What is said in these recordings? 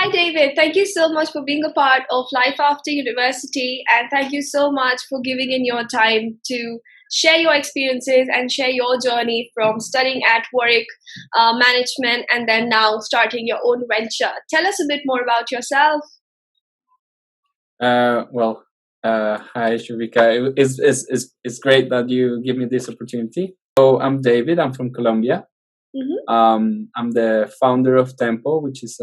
Hi, David. Thank you so much for being a part of Life After University. And thank you so much for giving in your time to share your experiences and share your journey from studying at Warwick Management and then now starting your own venture. Tell us a bit more about yourself. Hi, Shuvika. It's great that you give me this opportunity. So I'm David. I'm from Colombia. I'm the founder of Tempo, which is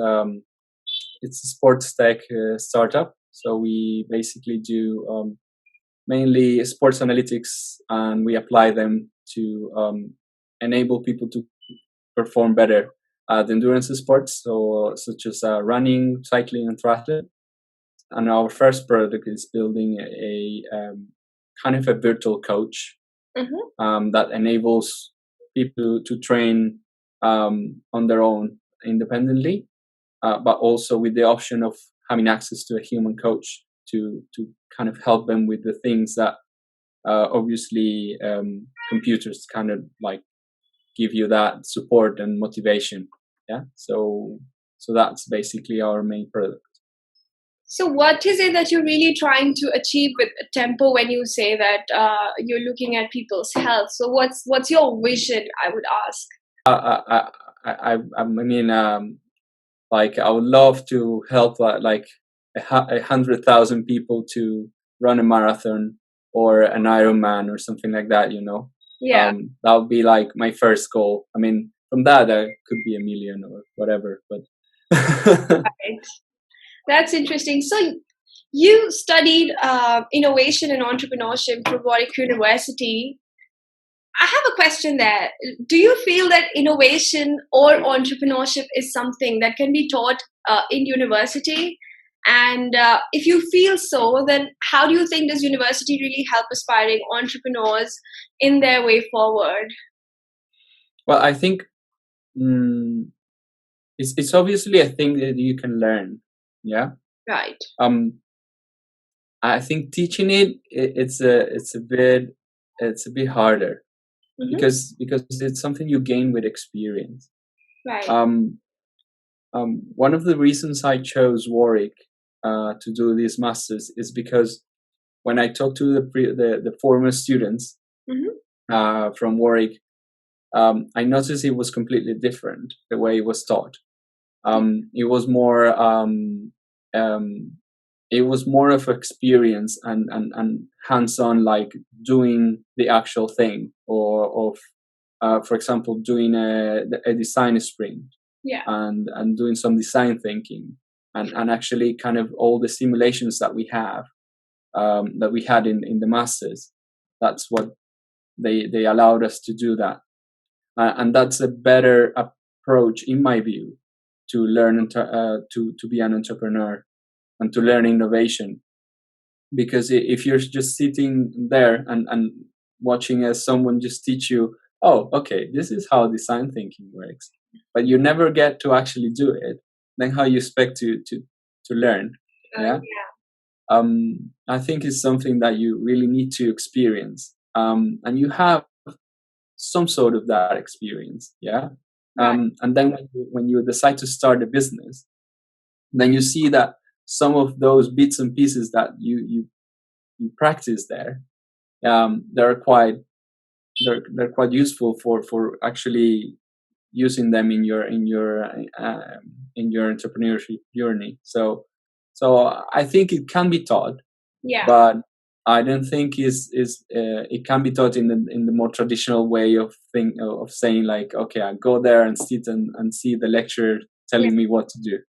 it's a sports tech startup. So we basically do mainly sports analytics, and we apply them to enable people to perform better at endurance sports, so such as running, cycling, and triathlon. And our first product is building a kind of a virtual coach that enables people to train on their own independently, but also with the option of having access to a human coach to kind of help them with the things that obviously computers kind of like give you that support and motivation. Yeah, so that's basically our main product. So, what is it that you're really trying to achieve with Tempo when you say that you're looking at people's health? So, what's your vision? I would ask. I mean, like I would love to help like 100,000 people to run a marathon or an Ironman or something like that. Yeah. That would be like my first goal. I mean, from that there could be 1 million or whatever, but. Right. That's interesting. So you studied innovation and entrepreneurship from Warwick University. I have a question there. Do you feel that innovation or entrepreneurship is something that can be taught in university? And if you feel so, then how do you think does university really help aspiring entrepreneurs in their way forward? Well, I think it's obviously a thing that you can learn. Yeah. Right. I think teaching it's a bit harder because it's something you gain with experience. Right. One of the reasons I chose Warwick to do this masters is because when I talked to the former students from Warwick, I noticed it was completely different the way it was taught. It was more of experience and hands-on, like doing the actual thing, or of for example doing a design sprint, and doing some design thinking, and actually kind of all the simulations that we have that we had in the masters. That's what they allowed us to do that, and that's a better approach in my view to learn to be an entrepreneur and to learn innovation. Because if you're just sitting there and watching as someone just teach you, oh, okay, this is how design thinking works, but you never get to actually do it, then how you expect to learn? Yeah. I think it's something that you really need to experience, and you have some sort of that experience. Yeah. And then when you decide to start a business, then you see that some of those bits and pieces that you practice there, they're quite useful for actually using them in your entrepreneurship journey. So I think it can be taught, but I don't think it can be taught in the more traditional way of saying like, okay, I go there and sit and see the lecturer telling me what to do.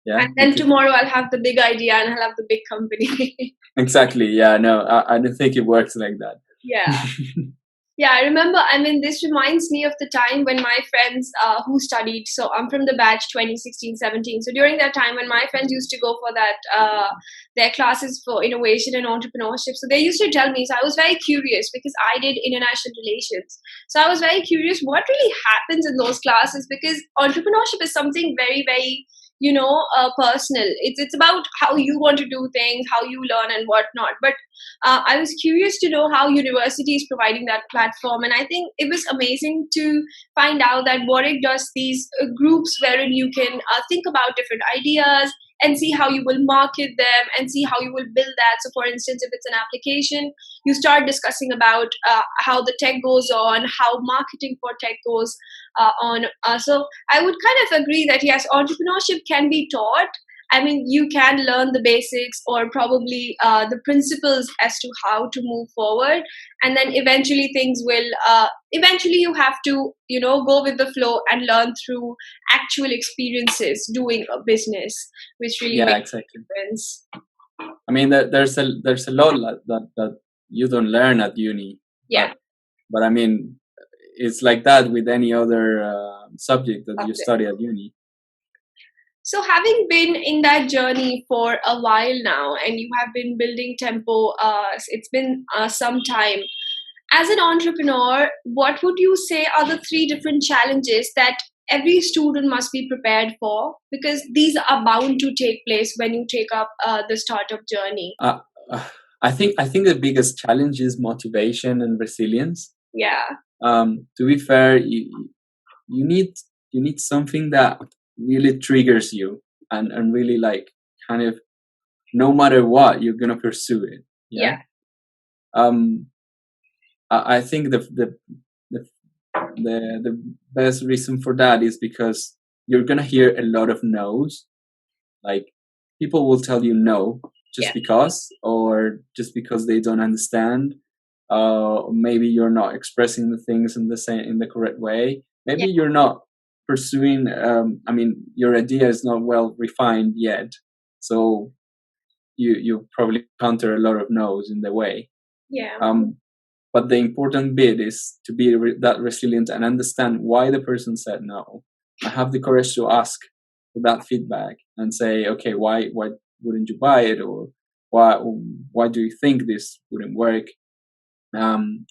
Yeah. And then tomorrow I'll have the big idea and I'll have the big company. Exactly. Yeah. No, I don't think it works like that. Yeah. Yeah, I remember. I mean, this reminds me of the time when my friends who studied, so I'm from the batch 2016-17. So during that time when my friends used to go for that, their classes for innovation and entrepreneurship. So they used to tell me, so I was very curious because I did international relations. So I was very curious what really happens in those classes, because entrepreneurship is something very, very, personal. It's about how you want to do things, how you learn and whatnot. But I was curious to know how university is providing that platform. And I think it was amazing to find out that Warwick does these groups wherein you can think about different ideas, and see how you will market them and see how you will build that. So for instance, if it's an application, you start discussing about how the tech goes on, how marketing for tech goes on. So I would kind of agree that yes, entrepreneurship can be taught. I mean, you can learn the basics or probably the principles as to how to move forward, and then eventually things will. Eventually, you have to, go with the flow and learn through actual experiences doing a business, which really makes exactly. a difference. I mean, there's a lot that you don't learn at uni. Yeah. But I mean, it's like that with any other subject that you study at uni. So having been in that journey for a while now, and you have been building Tempo, it's been some time. As an entrepreneur, what would you say are the 3 different challenges that every student must be prepared for? Because these are bound to take place when you take up the startup journey. I think the biggest challenge is motivation and resilience. Yeah. To be fair, you need something that really triggers you and really like kind of no matter what you're gonna pursue it. Yeah. I think the best reason for that is because you're gonna hear a lot of no's. Like people will tell you no just because, or just because they don't understand. Maybe you're not expressing the things in the correct way. Maybe you're not pursuing. I mean, your idea is not well refined yet, so you probably encounter a lot of no's in the way. Yeah. But the important bit is to be that resilient and understand why the person said no. I have the courage to ask for that feedback and say, okay, why wouldn't you buy it, or why do you think this wouldn't work? And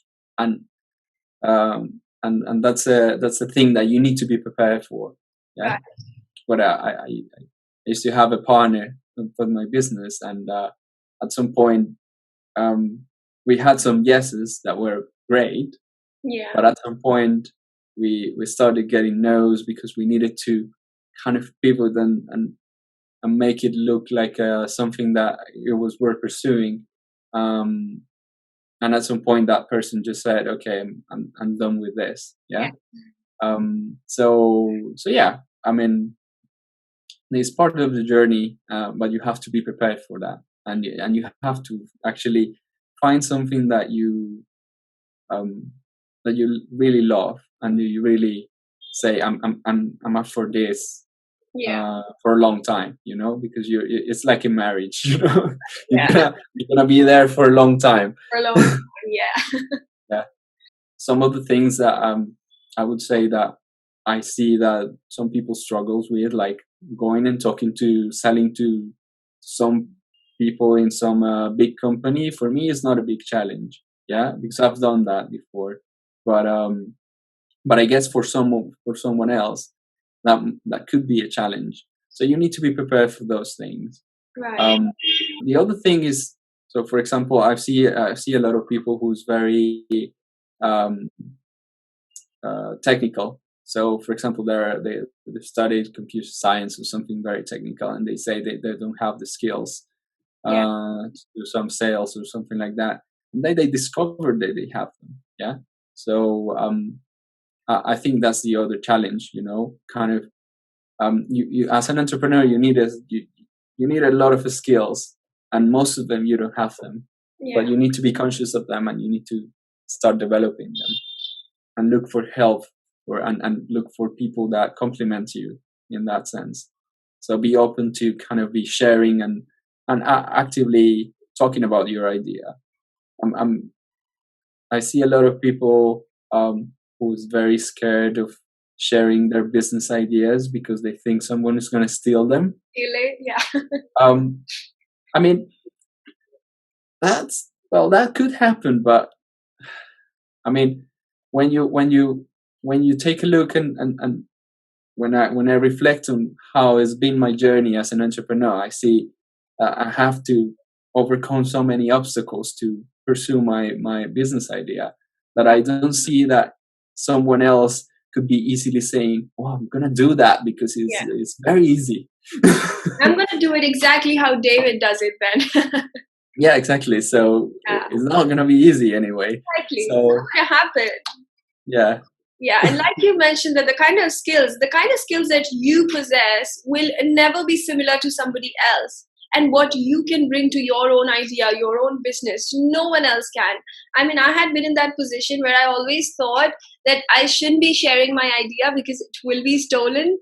that's a thing that you need to be prepared for. Yeah. Right. But I used to have a partner for my business, and at some point we had some yeses that were great. Yeah. But at some point we started getting no's because we needed to kind of pivot and make it look like something that it was worth pursuing. And at some point that person just said, okay, I'm done with this. Yeah. So yeah, I mean, it's part of the journey, but you have to be prepared for that. And you have to actually find something that you really love, and you really say, I'm up for this. Yeah. For a long time, because it's like a marriage, you're gonna be there for a long time. For a long time, yeah. Yeah. Some of the things that I would say that I see that some people struggles with, like going and selling to some people in some big company, for me is not a big challenge. Yeah, because I've done that before. But I guess for someone else, that could be a challenge. So you need to be prepared for those things. Right. The other thing is, so for example, I see a lot of people who's very technical. So for example, they've studied computer science or something very technical, and they say they don't have the skills to do some sales or something like that. And then they discover that they have them. Yeah. So I think that's the other challenge, kind of, you as an entrepreneur, you need a lot of skills, and most of them you don't have them, but you need to be conscious of them, and you need to start developing them, and look for help, and look for people that complement you in that sense. So be open to kind of be sharing and actively talking about your idea. I see a lot of people who's very scared of sharing their business ideas because they think someone is going to steal them. Steal it, yeah. I mean, that could happen, but I mean, when you take a look and when I reflect on how it's been my journey as an entrepreneur, I see I have to overcome so many obstacles to pursue my business idea, that I don't see that someone else could be easily saying, "Oh, I'm gonna do that because it's very easy." I'm gonna do it exactly how David does it then. Yeah, exactly. So it's not gonna be easy anyway. Exactly. So it's not gonna happen. Yeah. Yeah, and like you mentioned, that the kind of skills that you possess will never be similar to somebody else. And what you can bring to your own idea, your own business, no one else can. I mean, I had been in that position where I always thought that I shouldn't be sharing my idea because it will be stolen,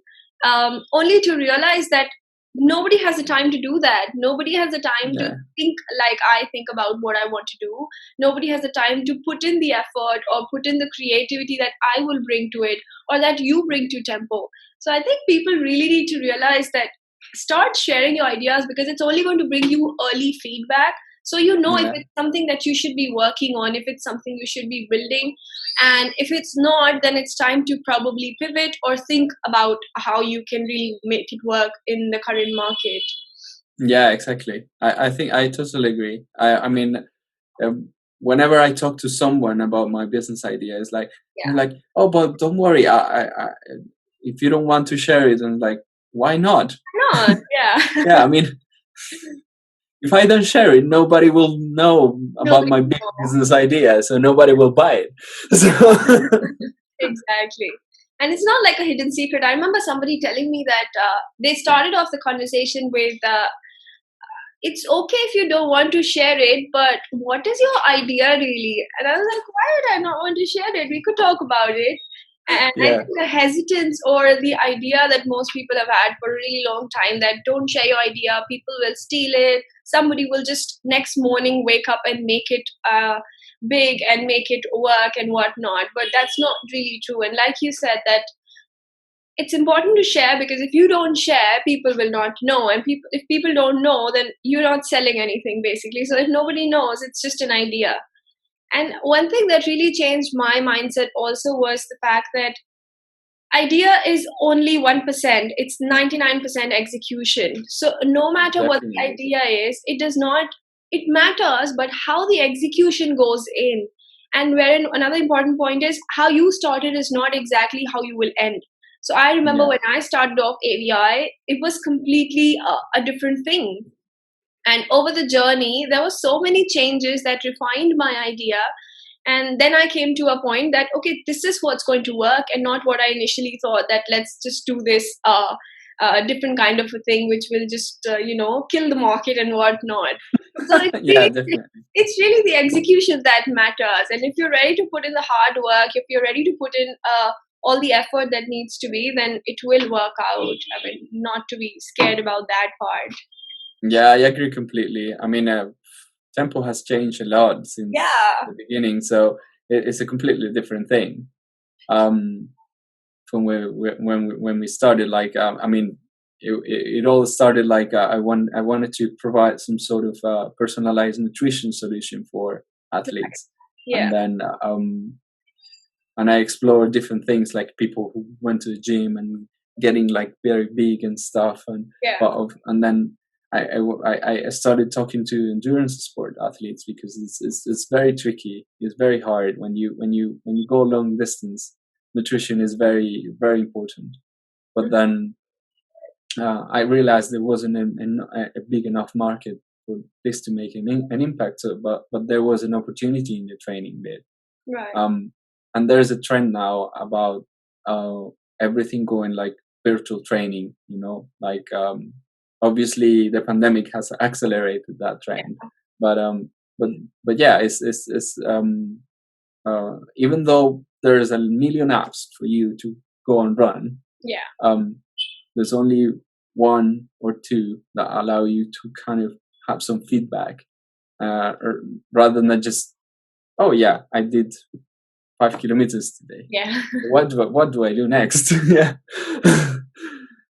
only to realize that nobody has the time to do that. Nobody has the time to think like I think about what I want to do. Nobody has the time to put in the effort or put in the creativity that I will bring to it or that you bring to Tempo. So I think people really need to realize that start sharing your ideas, because it's only going to bring you early feedback. So if it's something that you should be working on, if it's something you should be building, and if it's not, then it's time to probably pivot or think about how you can really make it work in the current market. Yeah, exactly. I think I totally agree. I mean, whenever I talk to someone about my business idea, it's like, like, oh, but don't worry. I if you don't want to share it, and like, why not? No, yeah, I mean, if I don't share it, nobody will know about my big business idea, so nobody will buy it. So exactly. And it's not like a hidden secret. I remember somebody telling me that they started off the conversation with, it's okay if you don't want to share it, but what is your idea really? And I was like, why would I not want to share it? We could talk about it. And I think the hesitance or the idea that most people have had for a really long time, that don't share your idea, people will steal it, somebody will just next morning wake up and make it big and make it work and whatnot. But that's not really true. And like you said, that it's important to share, because if you don't share, people will not know. And if people don't know, then you're not selling anything basically. So if nobody knows, it's just an idea. And one thing that really changed my mindset also was the fact that idea is only 1%. It's 99% execution. So no matter what the idea is, it matters, but how the execution goes in. And wherein another important point is how you started is not exactly how you will end. So I remember when I started off AVI, it was completely a different thing. And over the journey, there were so many changes that refined my idea. And then I came to a point that, okay, this is what's going to work, and not what I initially thought, that let's just do this different kind of a thing, which will just, kill the market and whatnot. So it's really the execution that matters. And if you're ready to put in the hard work, if you're ready to put in all the effort that needs to be, then it will work out. I mean, not to be scared about that part. Yeah, I agree completely. I mean, Tempo has changed a lot since the beginning, so it's a completely different thing. From when we started, like, I mean, it all started like I wanted to provide some sort of personalized nutrition solution for athletes, and then and I explored different things, like people who went to the gym and getting like very big and stuff, and then I started talking to endurance sport athletes, because it's very tricky. It's very hard when you go long distance. Nutrition is very, very important. But then I realized there wasn't a big enough market for this to make an impact. So, but there was an opportunity in the training bit. Right. And there's a trend now about everything going like virtual training. Like. Obviously, the pandemic has accelerated that trend, but yeah, it's even though there's a million apps for you to go and run, there's only one or two that allow you to kind of have some feedback, or rather than just, oh yeah, I did 5 kilometers today. Yeah. What do I do next?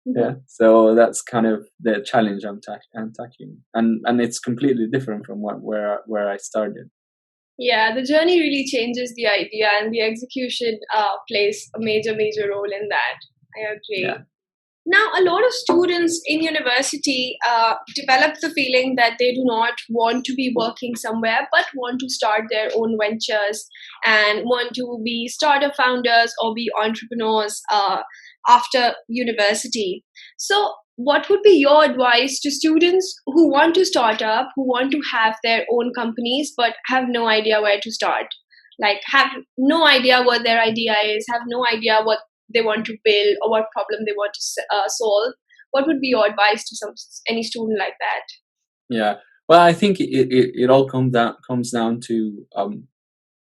Yeah, so that's kind of the challenge I'm tackling, and it's completely different from where I started. Yeah, the journey really changes the idea, and the execution plays a major role in that. I agree. Now, a lot of students in university develop the feeling that they do not want to be working somewhere, but want to start their own ventures and want to be startup founders or be entrepreneurs after university. So, what would be your advice to students who want to start up, who want to have their own companies, but have no idea where to start? Like, have no idea what their idea is, have no idea what they want to build or what problem they want to solve. What would be your advice to any student like that? Yeah, well, I think it all comes down to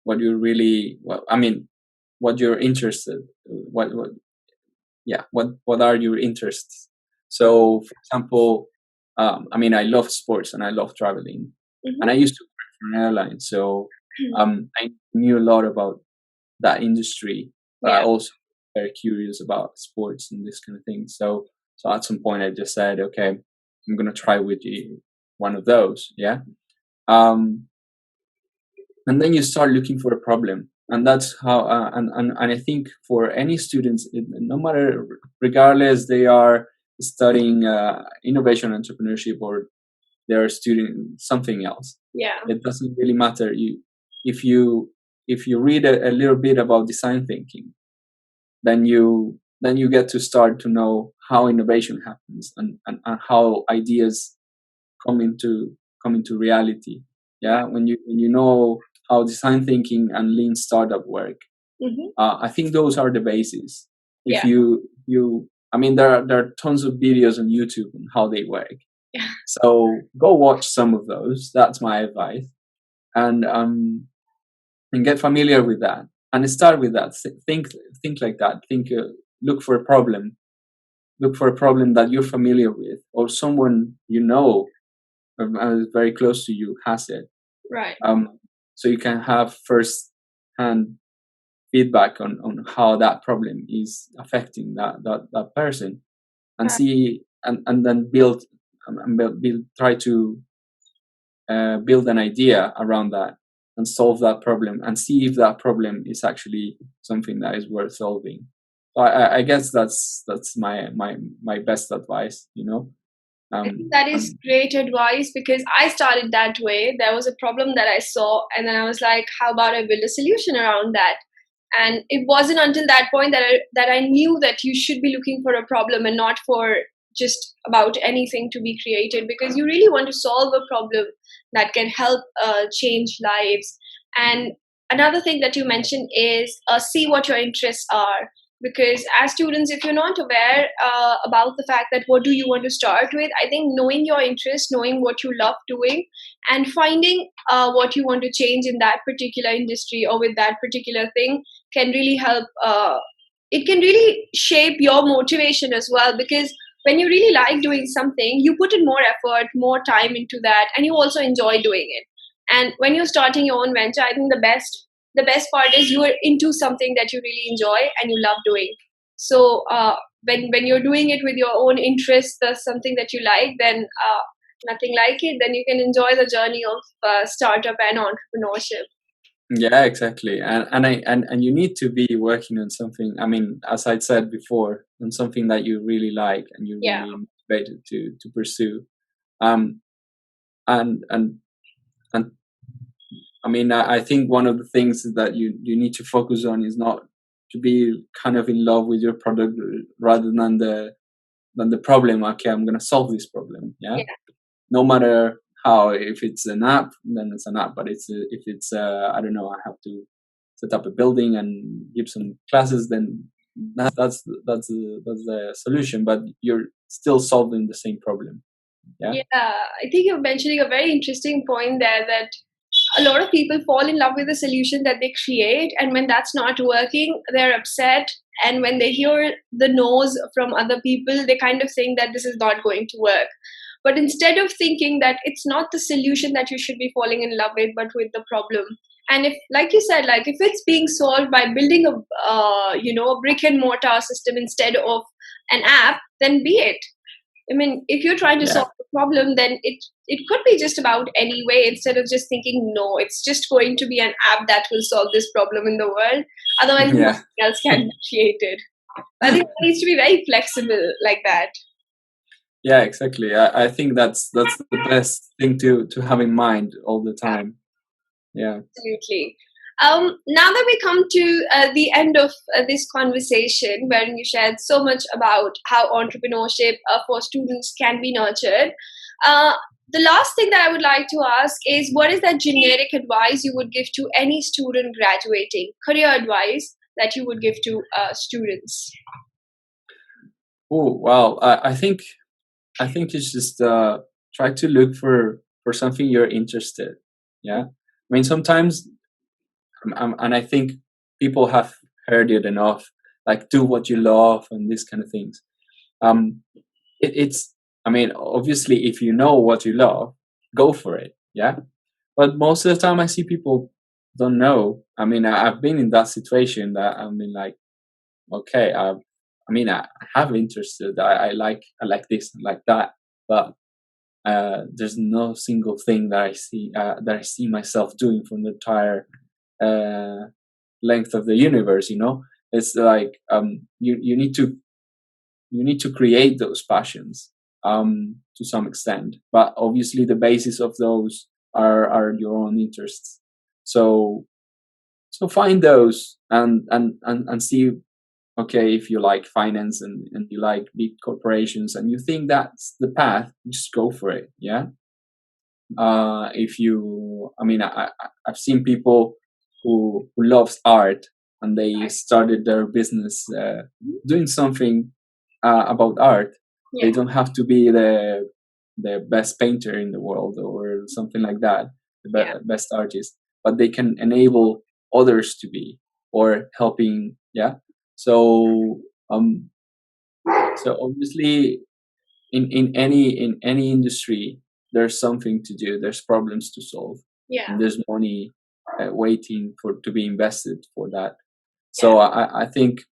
what you really, well, I mean, what you're interested, what yeah, what are your interests. So for example, I mean, I love sports and I love traveling, and I used to work for an airline, so I knew a lot about that industry, but I also very curious about sports and this kind of thing. So at some point I just said, okay, I'm gonna try with you one of those, yeah. And then you start looking for a problem, and that's how and I think for any students, no matter, regardless they are studying innovation entrepreneurship or they're studying something else, it doesn't really matter. If you read a little bit about design thinking, then you get to start to know how innovation happens, and how ideas come into reality. Yeah, when you know how design thinking and lean startup work, I think those are the basis. If you I mean, there are tons of videos on YouTube on how they work. So go watch some of those. That's my advice, and get familiar with that, and start with that. Think like that. Look for a problem. Look for a problem that you're familiar with, or someone you know very close to you has it. Right. So you can have first hand feedback on how that problem is affecting that person, and see, and then build try to build an idea around that and solve that problem, and see if that problem is actually something that is worth solving. So I guess that's my best advice, you know. I think that is great advice, because I started that way. There was a problem that I saw, and then I was like, how about I build a solution around that? And it wasn't until that point that I knew that you should be looking for a problem and not for just about anything to be created, because you really want to solve a problem that can help change lives. And another thing that you mentioned is see what your interests are, because as students, if you're not aware about the fact that what do you want to start with, I think knowing your interest, knowing what you love doing, and finding what you want to change in that particular industry or with that particular thing can really help. It can really shape your motivation as well, because when you really like doing something, you put in more effort, more time into that, and you also enjoy doing it. And when you're starting your own venture, I think the best part is you are into something that you really enjoy and you love doing. So when you're doing it with your own interests, that's something that you like, then nothing like it. Then you can enjoy the journey of startup and entrepreneurship. Yeah, exactly. And you need to be working on something. I mean, as I said before, on something that you really like and you're really motivated to pursue. Um, and I mean, I think one of the things that you need to focus on is not to be kind of in love with your product, rather than the problem. Okay, I'm gonna solve this problem. Yeah. No matter how, if it's an app, then it's an app. But if it's I don't know, I have to set up a building and give some classes, then that's the solution. But you're still solving the same problem. Yeah. I think you're mentioning a very interesting point there, that a lot of people fall in love with the solution that they create, and when that's not working, they're upset. And when they hear the no's from other people, they kind of think that this is not going to work. But instead of thinking that it's not the solution that you should be falling in love with, but with the problem. And if, like you said, like if it's being solved by building a brick and mortar system instead of an app, then be it. I mean, if you're trying to solve the problem, then it could be just about any way, instead of just thinking, no, it's just going to be an app that will solve this problem in the world. Otherwise, nothing else can be created. I think it needs to be very flexible like that. Yeah, exactly. I think that's the best thing to have in mind all the time. Yeah. Absolutely. Now that we come to the end of this conversation, wherein you shared so much about how entrepreneurship for students can be nurtured, uh, the last thing that I would like to ask is, what is that generic advice you would give to any student graduating, career advice that you would give to students? Oh, well, I think it's just try to look for something you're interested. Yeah. I mean, sometimes, and I think people have heard it enough, like do what you love and these kind of things. Um, it's, I mean, obviously, if you know what you love, go for it. Yeah. But most of the time, I see people don't know. I mean, I've been in that situation that I mean, like, okay, I have interested. I like this, I like that, but there's no single thing that I see myself doing from the entire uh, length of the universe. You know, it's like you need to create those passions to some extent, but obviously the basis of those are your own interests. So find those and see, okay, if you like finance and you like big corporations and you think that's the path, just go for it. Yeah. If you, I mean, I've seen people who loves art and they started their business doing something about art. Yeah. They don't have to be the best painter in the world or something like that, the best artist, but they can enable others to be, or helping. Yeah. So obviously in any industry there's something to do, there's problems to solve, and there's money waiting for to be invested for that. So I think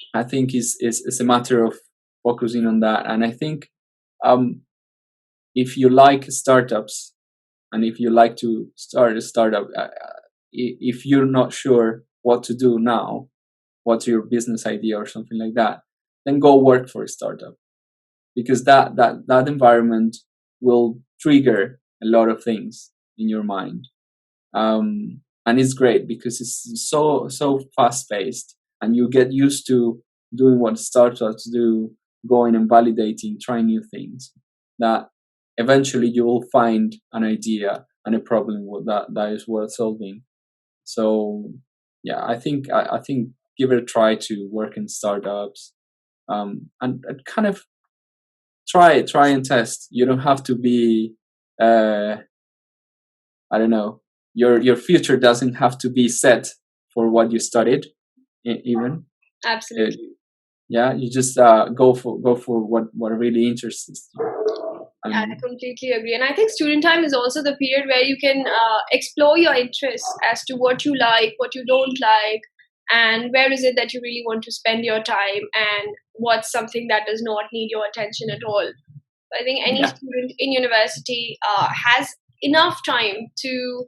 it's a matter of focusing on that. And I think if you like startups and if you like to start a startup, if you're not sure what to do now, what's your business idea or something like that, then go work for a startup, because that environment will trigger a lot of things in your mind. And it's great because it's so fast paced, and you get used to doing what startups do, going and validating, trying new things, that eventually you will find an idea and a problem that is worth solving. So yeah, I think give it a try to work in startups, and kind of try and test. You don't have to be I don't know, your future doesn't have to be set for what you studied even. Absolutely. Yeah, you just go for what really interests you. Yeah, I completely agree. And I think student time is also the period where you can explore your interests as to what you like, what you don't like, and where is it that you really want to spend your time, and what's something that does not need your attention at all. I think any student in university has enough time to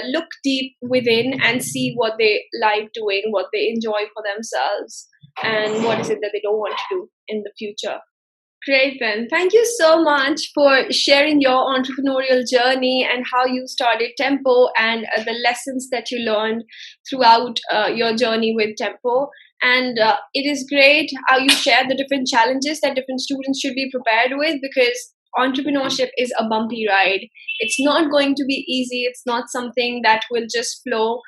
look deep within and see what they like doing, what they enjoy for themselves, and what is it that they don't want to do in the future. Great, then. Thank you so much for sharing your entrepreneurial journey and how you started Tempo, and the lessons that you learned throughout your journey with Tempo. And it is great how you share the different challenges that different students should be prepared with, because entrepreneurship is a bumpy ride. It's not going to be easy. It's not something that will just flow.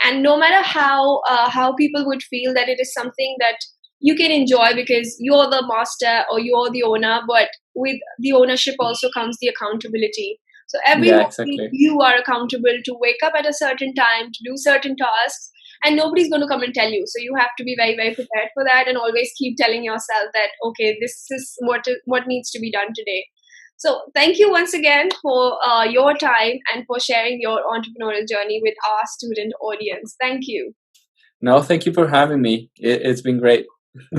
And no matter how people would feel that it is something that you can enjoy because you're the master or you're the owner, but with the ownership also comes the accountability. So every Yeah, morning exactly. you are accountable to wake up at a certain time, to do certain tasks, and nobody's going to come and tell you. So you have to be very, very prepared for that, and always keep telling yourself that, okay, this is what needs to be done today. So thank you once again for your time and for sharing your entrepreneurial journey with our student audience. Thank you. No, thank you for having me. It's been great.